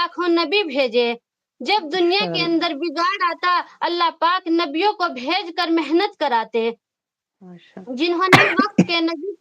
लाखों नबी भेजे। जब दुनिया के अंदर बिगाड़ आता, अल्लाह पाक नबियों को भेज कर मेहनत कराते। जिन्होंने वक्त के नबी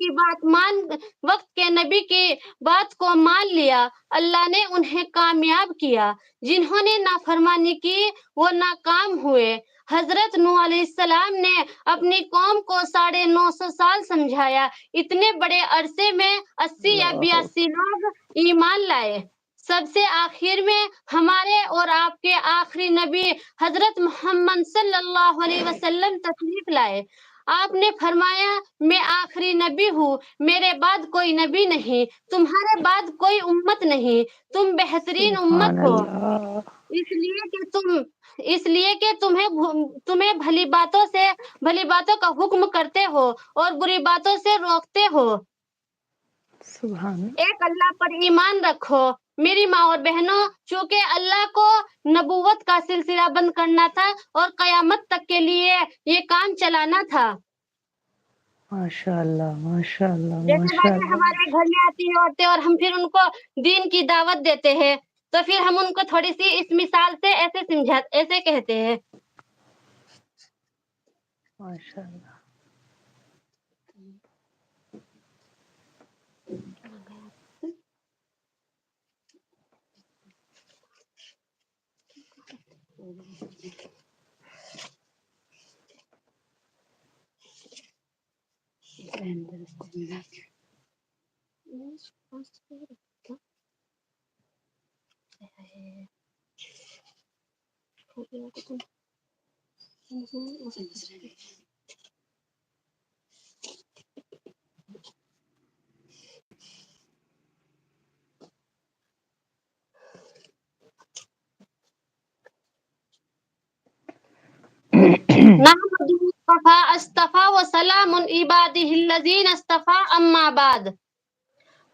की बात को मान लिया, अल्लाह ने उन्हें कामयाब किया। जिन्होंने नाफरमानी की, वो नाकाम हुए। हजरत नूह अलैहिस्सलाम ने अपनी कौम को 950 साल समझाया। इतने बड़े अरसे में 80 या 82 लोग ईमान लाए। सबसे आखिर में हमारे और आपके आखिरी नबी हजरत मोहम्मद सल्लल्लाहु अलैहि वसल्लम तशरीफ लाए। आपने फरमाया, मैं आखिरी नबी हूँ, मेरे बाद कोई नबी नहीं, तुम्हारे बाद कोई उम्मत नहीं, तुम बेहतरीन उम्मत हो। इसलिए कि तुम्हें भली बातों का हुक्म करते हो और बुरी बातों से रोकते हो। एक अल्लाह पर ईमान रखो। मेरी माँ और बहनों, चूंकि अल्लाह को नबूवत का सिलसिला बंद करना था और कयामत तक के लिए ये काम चलाना था। माशाअल्लाह माशाअल्लाह जैसे बातें माशाअल्लाह। हमारे घर में आती है औरतें और हम फिर उनको दीन की दावत देते हैं, तो फिर हम उनको थोड़ी सी इस मिसाल से ऐसे कहते हैं। माशाअल्लाह।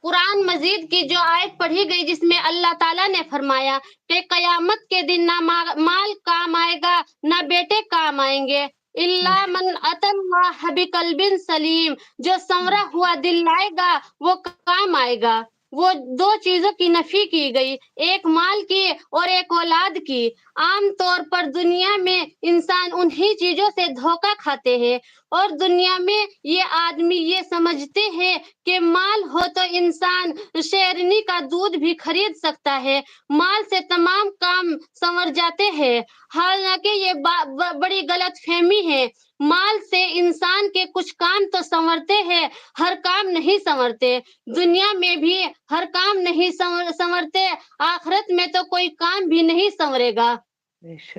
कुरान मजीद की जो आयत पढ़ी गई जिसमें अल्लाह ताला ने फरमाया कि कयामत के दिन ना माल काम आएगा, ना बेटे काम आएंगे, इल्ला मन अतल्लाह बिकल्बिन सलीम, जो संवरा हुआ दिल लाएगा वो काम आएगा। वो दो चीजों की नफी की गई, एक माल की और एक औलाद की। आम तौर पर दुनिया में इंसान उन्हीं चीजों से धोखा खाते हैं और दुनिया में ये आदमी ये समझते हैं कि माल हो तो इंसान शेरनी का दूध भी खरीद सकता है, माल से तमाम काम संवर जाते हैं। हालांकि ये बड़ी गलत फहमी है। माल से इंसान के कुछ काम तो संवरते हैं, हर काम नहीं संवरते। दुनिया में भी हर काम नहीं संवरते, आखिरत में तो कोई काम भी नहीं संवरेगा।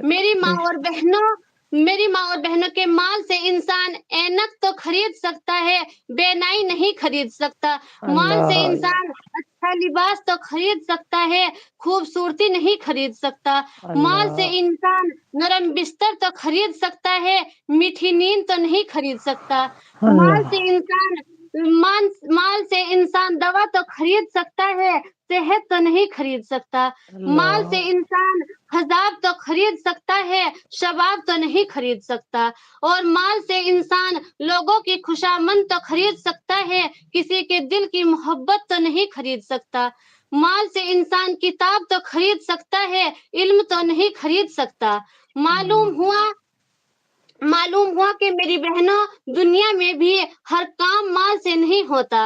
मेरी माँ और बहनों के माल से इंसान ऐनक तो खरीद सकता है, बेनाई नहीं खरीद सकता। माल से इंसान अच्छा लिबास तो खरीद सकता है, खूबसूरती नहीं खरीद सकता। माल से इंसान नरम बिस्तर तो खरीद सकता है, मीठी नींद तो नहीं खरीद सकता। माल से इंसान दवा तो खरीद सकता है, सेहत तो नहीं खरीद सकता। माल से इंसान खजाब तो खरीद सकता है, शबाब तो नहीं खरीद सकता। और माल से इंसान लोगों की खुशामद तो खरीद सकता है, किसी के दिल की मोहब्बत तो नहीं खरीद सकता। माल से इंसान किताब तो खरीद सकता है, इल्म तो नहीं खरीद सकता। मालूम हुआ कि मेरी बहनों, दुनिया में भी हर काम माल से नहीं होता।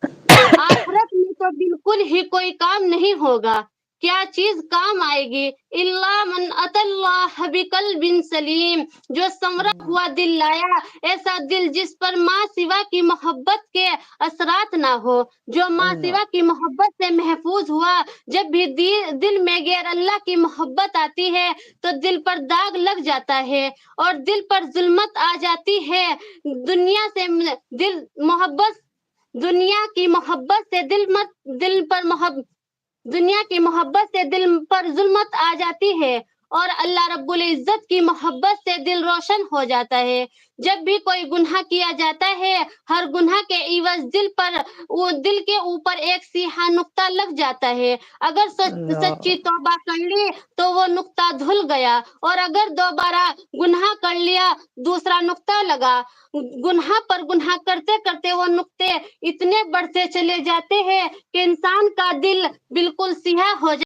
आखिरत में तो बिल्कुल ही कोई काम नहीं होगा। क्या चीज काम आएगी? इल्ला मन अतल्लाह बिकल्बिन सलीम, जो संवरा हुआ दिल लाया, ऐसा दिल जिस पर माँ सिवा की मोहब्बत के असरात ना हो, जो माँ सिवा की मोहब्बत से महफूज हुआ। जब भी दिल में गैर अल्लाह की मोहब्बत आती है तो दिल पर दाग लग जाता है और दिल पर जुल्मत आ जाती है। दुनिया की मोहब्बत से दिल पर जुल्मत आ जाती है और अल्लाह रब्बुल इज्जत की मोहब्बत से दिल रोशन हो जाता है। जब भी कोई गुनाह किया जाता है, हर गुनाह के इवज दिल के ऊपर एक सीहा नुक्ता लग जाता है। अगर सच्ची तौबा कर ली तो वो नुक्ता धुल गया, और अगर दोबारा गुनाह कर लिया दूसरा नुक्ता लगा। गुनाह पर गुनाह करते करते वो नुक्ते इतने बढ़ते चले जाते हैं कि इंसान का दिल बिल्कुल सिया हो